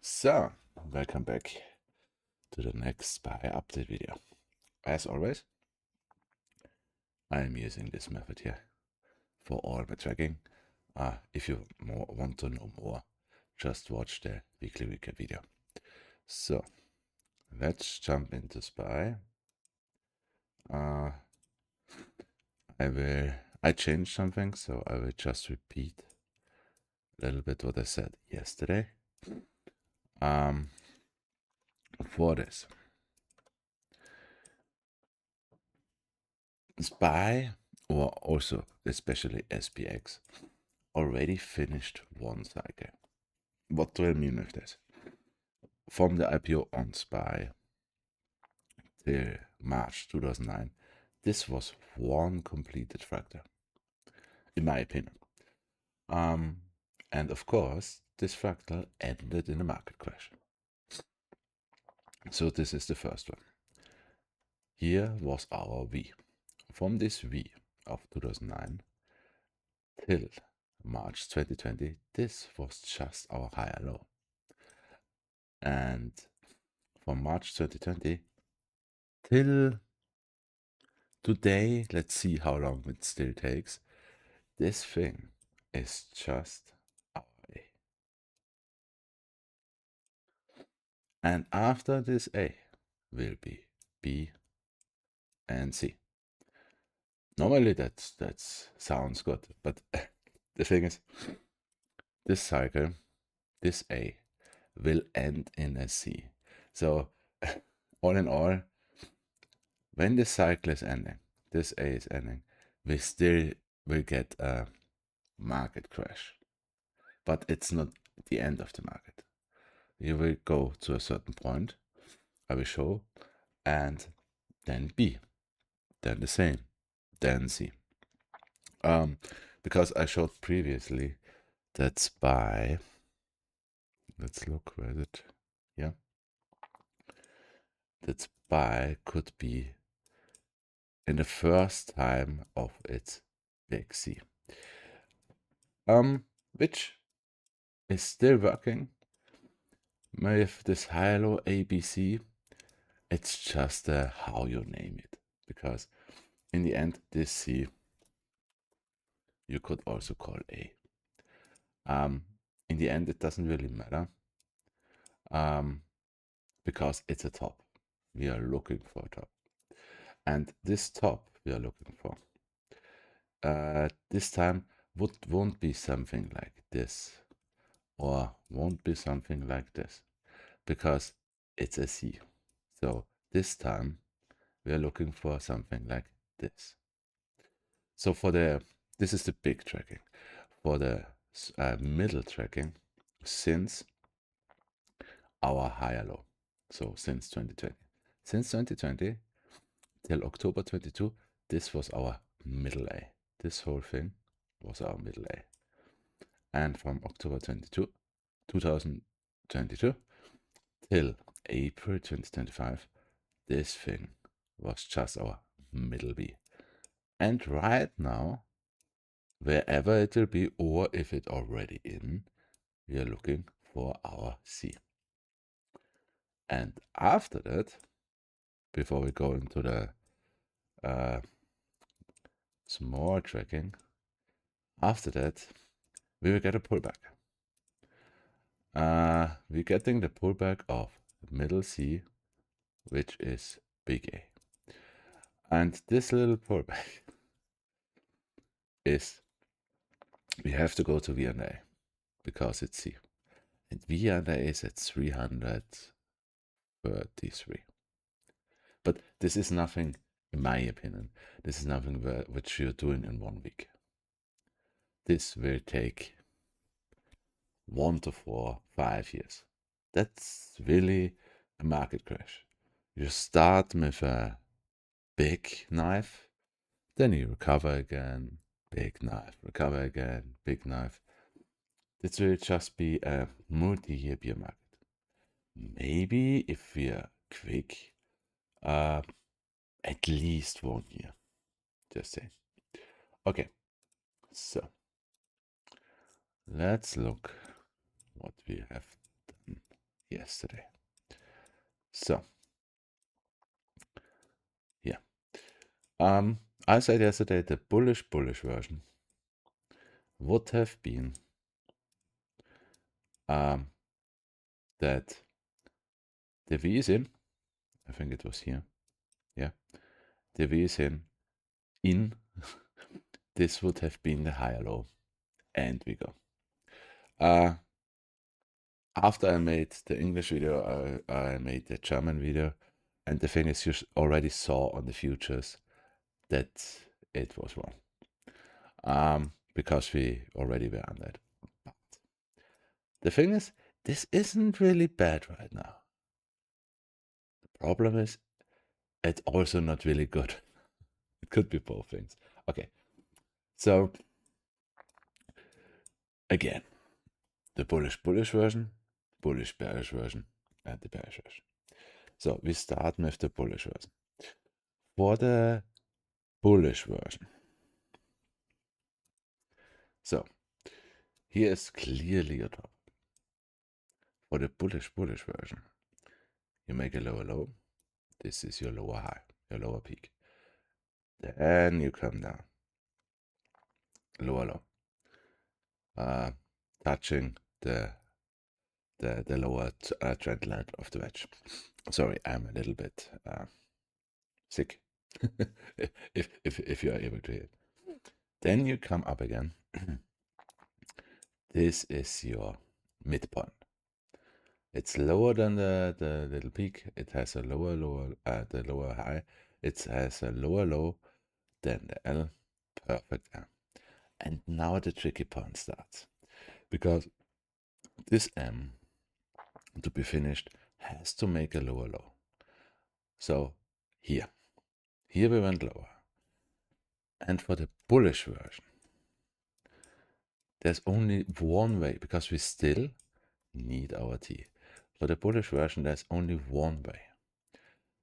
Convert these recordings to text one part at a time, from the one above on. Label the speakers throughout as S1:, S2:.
S1: So, welcome back to the next SPY update video. As always, I am using this method here for all my tracking. If you want to know more, just watch the weekly recap video. So, let's jump into SPY. I changed something, so I will just repeat a little bit what I said yesterday. For this, SPY, or also especially SPX, already finished one cycle. What do I mean with this? From the IPO on SPY till March 2009, this was one completed fractal, in my opinion. And of course, this fractal ended in a market crash. So this is the first one. Here was our V. From this V of 2009 till March 2020, this was just our higher low. And from March 2020 till today, let's see how long it still takes. This thing is just our A. And after this A will be B and C. Normally that sounds good, but the thing is, this cycle, this A, will end in a C. So all in all, when this cycle is ending, this A is ending, we still will get a market crash. But it's not the end of the market. You will go to a certain point, I will show, and then B, then the same, then C. Because I showed previously that SPY, let's look where is it, yeah, that SPY could be in the first time of its big C, which is still working with this high-low ABC. It's just how you name it, because in the end, this C you could also call A. In the end, it doesn't really matter, because it's a top. We are looking for a top, and this top we are looking for this time won't be something like this, or won't be something like this, because it's a C. So this time we are looking for something like this. So this is the big tracking. For the middle tracking, since our higher low, so since 2020. Since 2020 till October 22, this was our middle A. This whole thing was our middle A. And from October 2022 till April 2025, this thing was just our middle B. And right now, wherever it will be, or if it's already in, we are looking for our C. And after that, before we go into the small tracking, after that, we will get a pullback. We're getting the pullback of middle C, which is big A. And this little pullback is, we have to go to V and A because it's C. And V and A is at 333. But this is nothing, in my opinion, this is nothing which you're doing in 1 week. This will take 1 to 4, 5 years. That's really a market crash. You start with a big knife, then you recover again, big knife, recover again, big knife. This will just be a multi-year bear market. Maybe if we are quick, at least 1 year. Just say. Okay, so let's look what we have done. yesterday. So, yeah. I said yesterday the bullish version would have been that the V is in, I think it was here, yeah, the V is in, this would have been the higher low, and we go. After I made the English video, I made the German video, and the thing is, you already saw on the futures that it was wrong, because we already were on that. But the thing is, this isn't really bad right now. The problem is, it's also not really good. It could be both things. Okay, so again, the bullish version, bullish bearish version, and the bearish version. So we start with the bullish version. For the bullish version, so here is clearly a top. For the bullish version, you make a lower low. This is your lower high, your lower peak. Then you come down, lower low, touching the lower trend line of the wedge. Sorry, I'm a little bit sick. if you are able to hear. Then you come up again. This is your midpoint. It's lower than the little peak. It has a lower the lower high. It has a lower low than the L. Perfect M. And now the tricky point starts, because this M, to be finished, has to make a lower low. So here we went lower. And for the bullish version, there's only one way, because we still need our T. For the bullish version, there's only one way.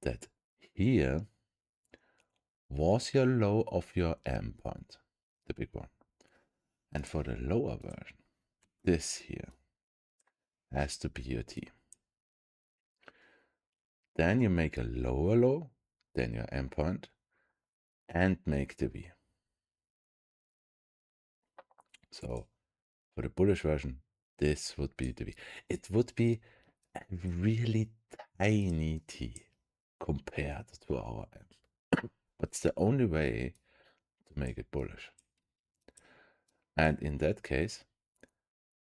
S1: That here was your low of your M point, the big one. And for the lower version, this here has to be your T. Then you make a lower low, then your M point, and make the V. So for the bullish version, this would be the V. It would be a really tiny T compared to our M. But it's the only way to make it bullish. And in that case,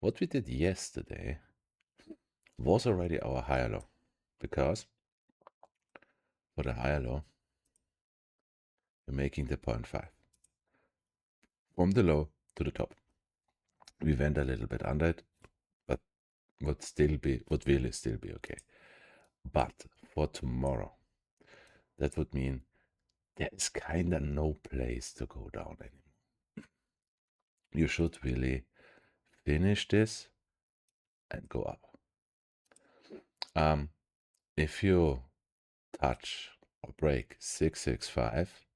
S1: what we did yesterday was already our higher low, because for the higher low, we're making the 0.5 from the low to the top. We went a little bit under it, but would really still be okay. But for tomorrow, that would mean there is kind of no place to go down anymore. You should really finish this and go up. If you touch or break 665,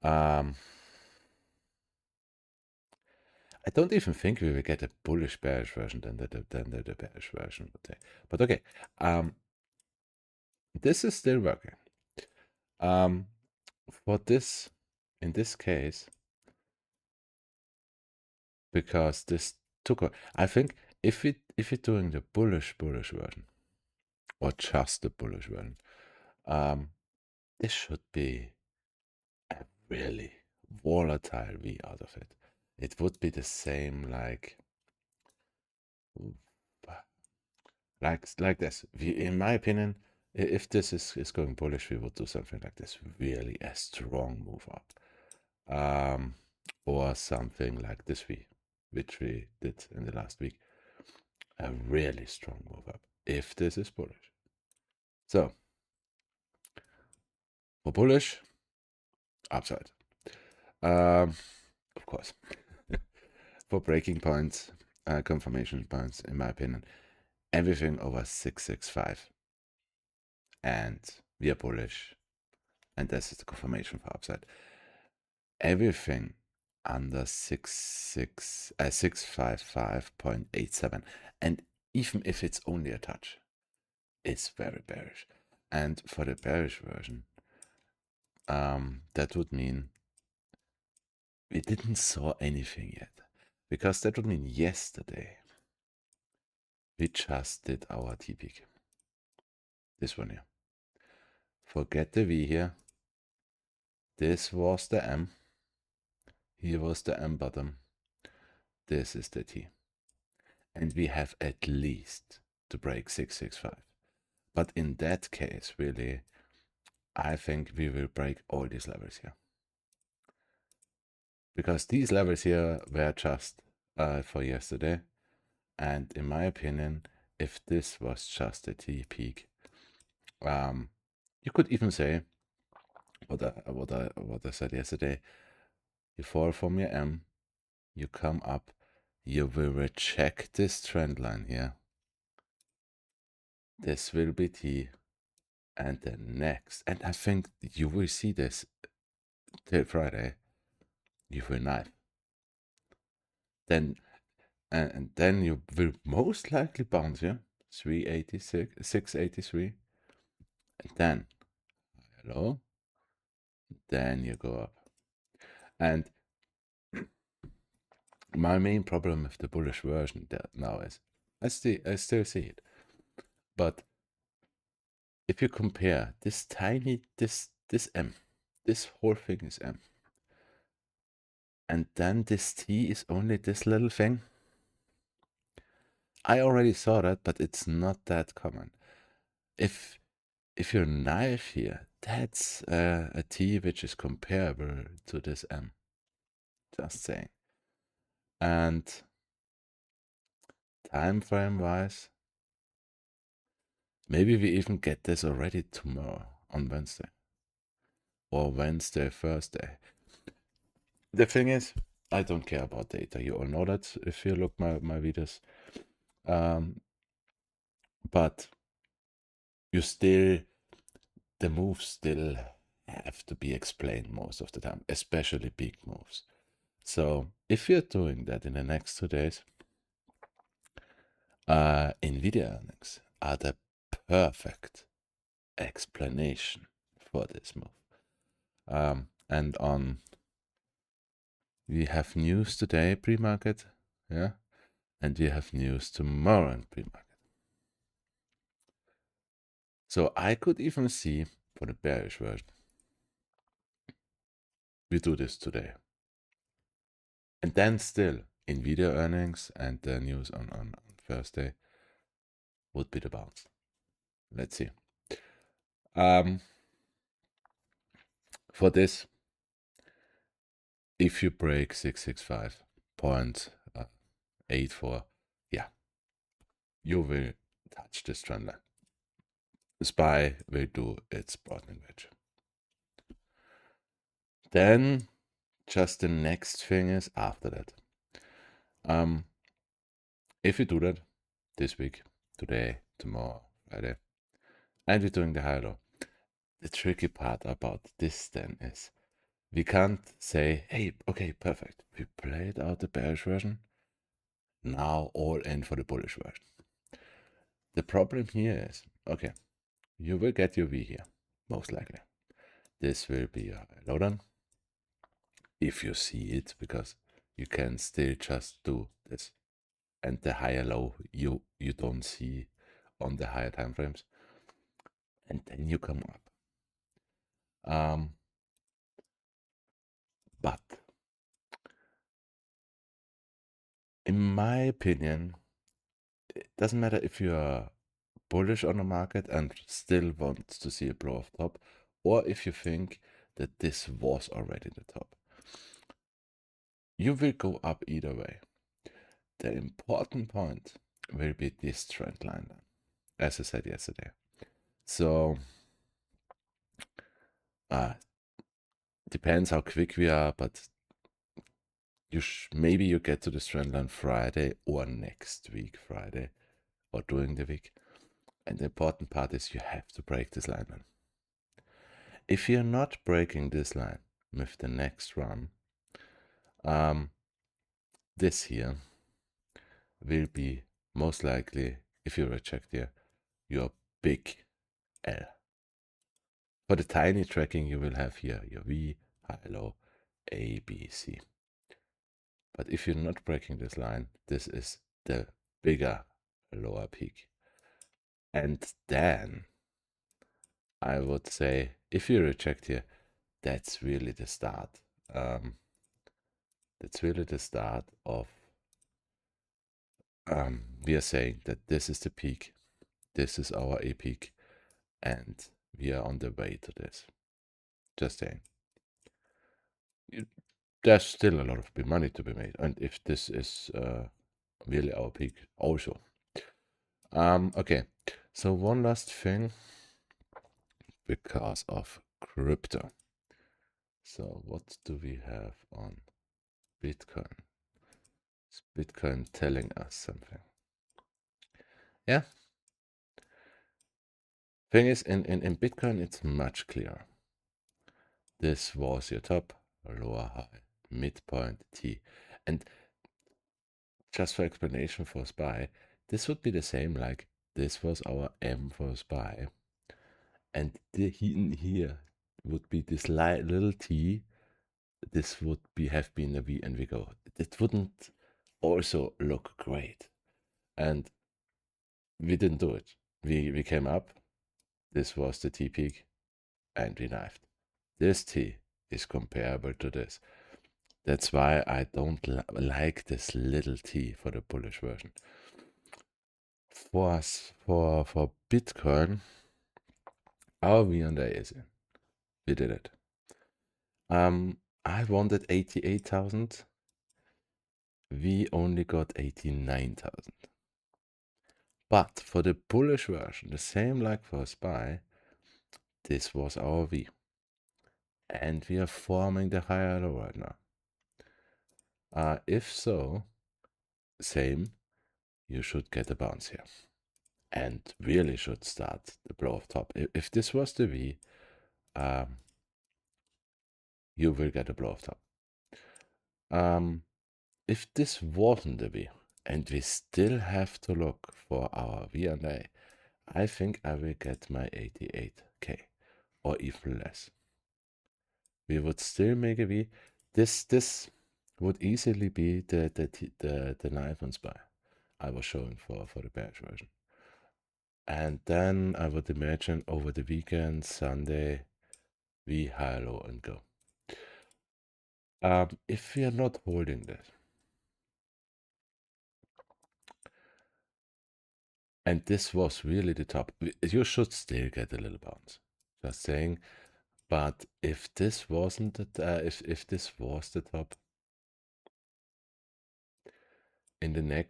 S1: I don't even think we will get a bullish bearish version than the bearish version would say. But okay, this is still working. For this, in this case, because this took, I think if you're doing the bullish version, or just the bullish version, this should be a really volatile V out of it. It would be the same like this. In my opinion, if this is going bullish, we would do something like this, really a strong move up, or something like this V, which we did in the last week, a really strong move up, if this is bullish. So for bullish, upside, of course. For breaking points, confirmation points, in my opinion, everything over 665, and we are bullish, and this is the confirmation for upside. Everything under 655.87, and even if it's only a touch, is very bearish. And for the bearish version, that would mean we didn't saw anything yet. Because that would mean yesterday we just did our T peak. This one here. Forget the V here. This was the M. Here was the M bottom. This is the T. And we have at least to break 665. But in that case, really, I think we will break all these levels here. Because these levels here were just for yesterday. And in my opinion, if this was just a T peak, you could even say what I said yesterday. You fall from your M, you come up, you will reject this trend line here. This will be T, and the next, and I think you will see this till Friday. You will knife. Then and then you will most likely bounce here, 386, 683, and then hello, then you go up. And my main problem with the bullish version now is I still see it, but if you compare this tiny this M, this whole thing is M, and then this T is only this little thing. I already saw that, but it's not that common. If you knife here, that's a T which is comparable to this M. Just saying. And time frame wise, maybe we even get this already tomorrow on Wednesday. Or Wednesday, Thursday. The thing is, I don't care about data. You all know that if you look my videos. But you still, the moves still have to be explained most of the time, especially big moves. So if you're doing that in the next 2 days, NVIDIA earnings are the perfect explanation for this move. And we have news today, pre-market, yeah, and we have news tomorrow in pre-market. So I could even see for the bearish version, we do this today. And then still, NVIDIA earnings and the news on Thursday would be the bounce. Let's see. For this, if you break 665.84, yeah, you will touch this trend line. SPY will do its broadening wedge. Then just the next thing is after that. If you do that this week, today, tomorrow, Friday, and we're doing the high low, the tricky part about this then is we can't say, hey, okay, perfect. We played out the bearish version. Now all in for the bullish version. The problem here is, okay, you will get your V here, most likely. This will be a low down, if you see it, because you can still just do this. And the higher low you don't see on the higher time frames. And then you come up. But in my opinion, it doesn't matter if you are bullish on the market and still want to see a blow off top, or if you think that this was already the top. You will go up either way. The important point will be this trend line, as I said yesterday. So, depends how quick we are, but maybe you get to this trend line Friday or next week Friday or during the week. And the important part is you have to break this line then. If you're not breaking this line with the next run, this here will be most likely, if you reject here, you're big L. For the tiny tracking, you will have here your V, high, low, A, B, C. But if you're not breaking this line, this is the bigger lower peak. And then I would say, if you reject here, that's really the start. That's really the start of, we are saying that this is the peak, this is our A peak, and we are on the way to this. Just saying. There's still a lot of money to be made, and if this is really our peak also. Okay, so one last thing because of crypto. So what do we have on Bitcoin? Is Bitcoin telling us something? Yeah. Thing is, in Bitcoin, it's much clearer. This was your top, lower high, midpoint, T. And just for explanation for SPY, this would be the same like this was our M for SPY. And the here would be this little T. This would have been a V, and we go. It wouldn't also look great. And we didn't do it. We came up. This was the T peak, and we knifed. This T is comparable to this. That's why I don't like this little T for the bullish version. For us, for Bitcoin, our V&A is in. We did it. I wanted 88,000. We only got 89,000. But for the bullish version, the same like for SPY, this was our V. And we are forming the higher low right now. If so, same, you should get a bounce here. And really should start the blow off top. If this was the V, you will get a blow off top. If this wasn't the V, and we still have to look for our V&A, I think I will get my 88k or even less. We would still make a V. This would easily be the knife on SPY I was showing for the bearish version. And then I would imagine over the weekend, Sunday, we high low and go. If we are not holding this, and this was really the top, you should still get a little bounce. Just saying. But if this wasn't if this was the top, in the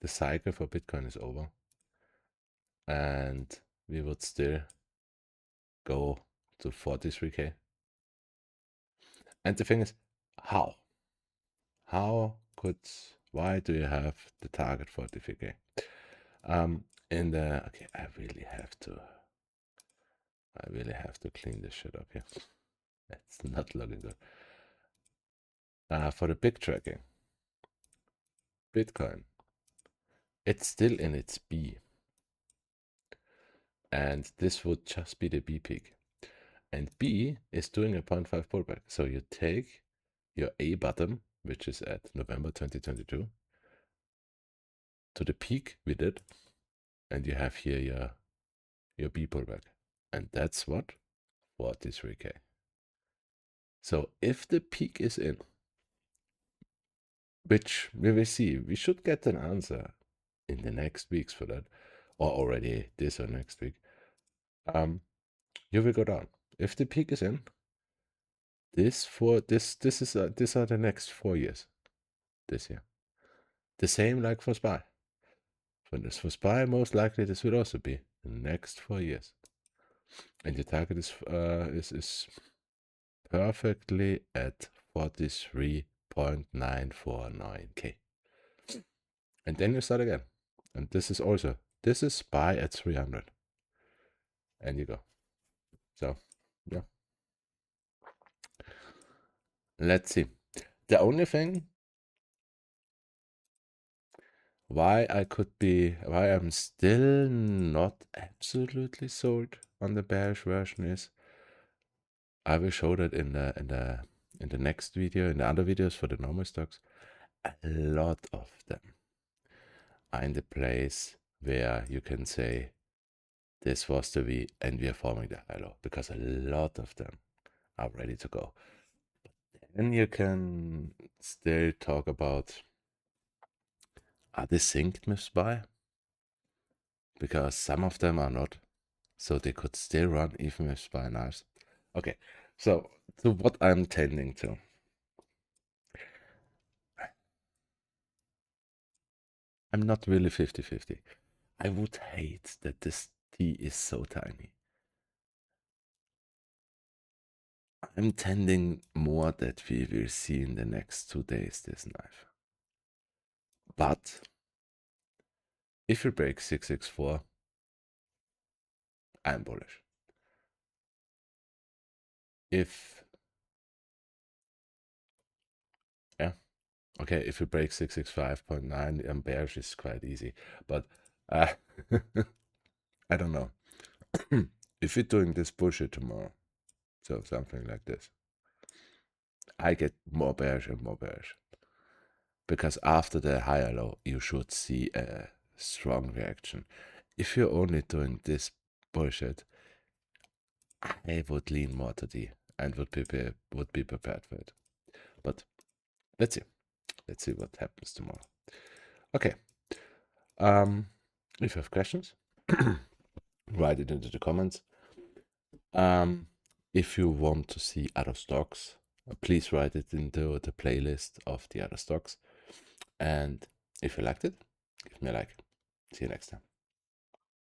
S1: cycle for Bitcoin is over, and we would still go to 43k. And the thing is, why do you have the target 43k? Okay, I really have to clean this shit up here. It's not looking good. For the big tracking, Bitcoin, it's still in its B. And this would just be the B peak. And B is doing a 0.5 pullback. So you take your A bottom, which is at November 2022, to the peak we did, and you have here your B pullback. And that's what? 43k. So if the peak is in, which we will see, we should get an answer in the next weeks for that, or already this or next week, you will go down. If the peak is in, these are the next 4 years. This year, the same like for SPY. For SPY, most likely this will also be the next 4 years, and the target is perfectly at 43.949k, and then you start again. And this is SPY at 300, and you go. So yeah, let's see. The only thing why I'm still not absolutely sold on the bearish version is, I will show that in the next video, in the other videos for the normal stocks. A lot of them are in the place where you can say this was the V and we are forming the high low, because a lot of them are ready to go. And you can still talk about, are they synced with SPY? Because some of them are not, so they could still run even with SPY knives. Okay, so to what I'm tending to. I'm not really 50-50. I would hate that this T is so tiny. I'm tending more that we will see in the next 2 days this knife. But if we break 664, I'm bullish. If we break 665.9, I'm bearish is quite easy. But I don't know. If you're doing this bullshit tomorrow, so something like this, I get more bearish and more bearish. Because after the higher low, you should see a strong reaction. If you're only doing this bullshit, I would lean more to D and would be prepared for it. But let's see. Let's see what happens tomorrow. Okay. If you have questions, write it into the comments. If you want to see other stocks, please write it into the playlist of the other stocks. And if you liked it, give me a like. See you next time.